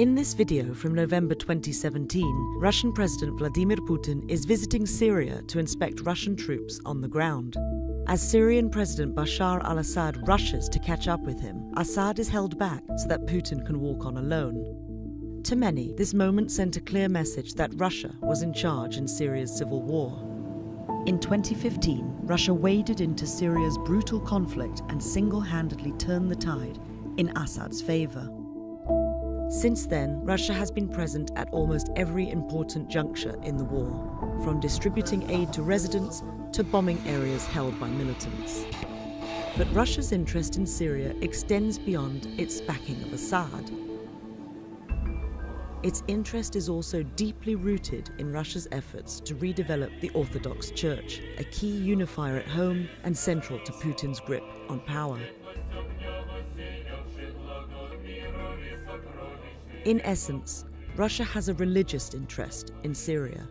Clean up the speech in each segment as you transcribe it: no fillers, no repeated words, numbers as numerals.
In this video from November 2017, Russian President Vladimir Putin is visiting Syria to inspect Russian troops on the ground. As Syrian President Bashar al-Assad rushes to catch up with him, Assad is held back so that Putin can walk on alone. To many, this moment sent a clear message that Russia was in charge in Syria's civil war. In 2015, Russia waded into Syria's brutal conflict and single-handedly turned the tide in Assad's favor. Since then, Russia has been present at almost every important juncture in the war, from distributing aid to residents to bombing areas held by militants. But Russia's interest in Syria extends beyond its backing of Assad. Its interest is also deeply rooted in Russia's efforts to redevelop the Orthodox Church, a key unifier at home and central to Putin's grip on power. In essence, Russia has a religious interest in Syria.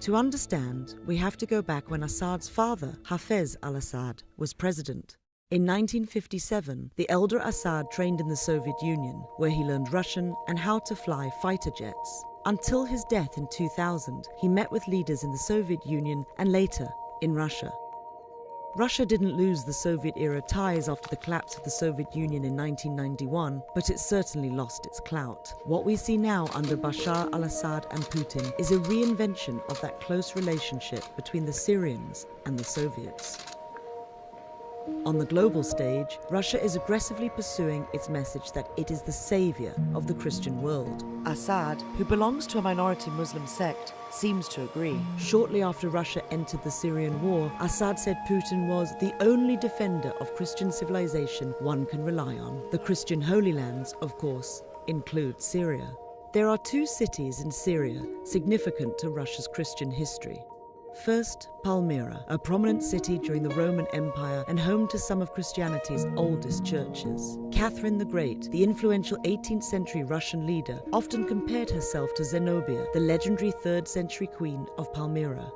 To understand, we have to go back when Assad's father, Hafez al-Assad, was president. In 1957, the elder Assad trained in the Soviet Union, where he learned Russian and how to fly fighter jets. Until his death in 2000, he met with leaders in the Soviet Union and later in Russia. Russia didn't lose the Soviet-era ties after the collapse of the Soviet Union in 1991, but it certainly lost its clout. What we see now under Bashar al-Assad and Putin is a reinvention of that close relationship between the Syrians and the Soviets. On the global stage, Russia is aggressively pursuing its message that it is the savior of the Christian world. Assad, who belongs to a minority Muslim sect, seems to agree. Shortly after Russia entered the Syrian war, Assad said Putin was the only defender of Christian civilization one can rely on. The Christian Holy Lands, of course, include Syria. There are two cities in Syria significant to Russia's Christian history. First, Palmyra, a prominent city during the Roman Empire and home to some of Christianity's oldest churches. Catherine the Great, the influential 18th century Russian leader, often compared herself to Zenobia, the legendary 3rd century queen of Palmyra.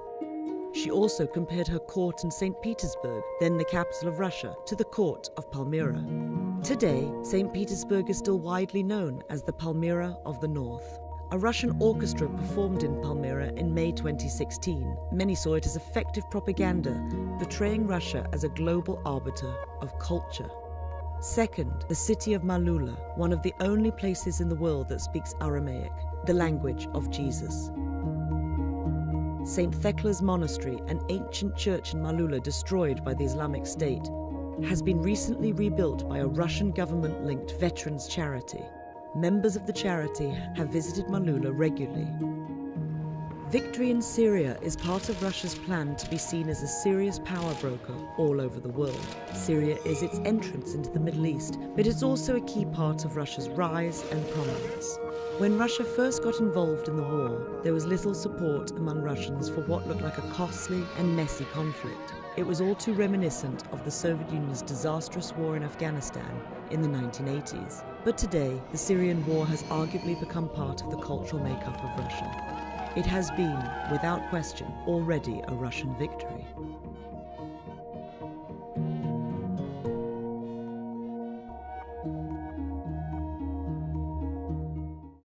She also compared her court in St. Petersburg, then the capital of Russia, to the court of Palmyra. Today, St. Petersburg is still widely known as the Palmyra of the North. A Russian orchestra performed in Palmyra in May 2016. Many saw it as effective propaganda, portraying Russia as a global arbiter of culture. Second, the city of Malula, one of the only places in the world that speaks Aramaic, the language of Jesus. St. Thecla's Monastery, an ancient church in Malula destroyed by the Islamic State, has been recently rebuilt by a Russian government-linked veterans charity. Members of the charity have visited Malula regularly. Victory in Syria is part of Russia's plan to be seen as a serious power broker all over the world. Syria is its entrance into the Middle East, but it's also a key part of Russia's rise and prominence. When Russia first got involved in the war, there was little support among Russians for what looked like a costly and messy conflict. It was all too reminiscent of the Soviet Union's disastrous war in Afghanistan in the 1980s. But today, the Syrian war has arguably become part of the cultural makeup of Russia. It has been, without question, already a Russian victory.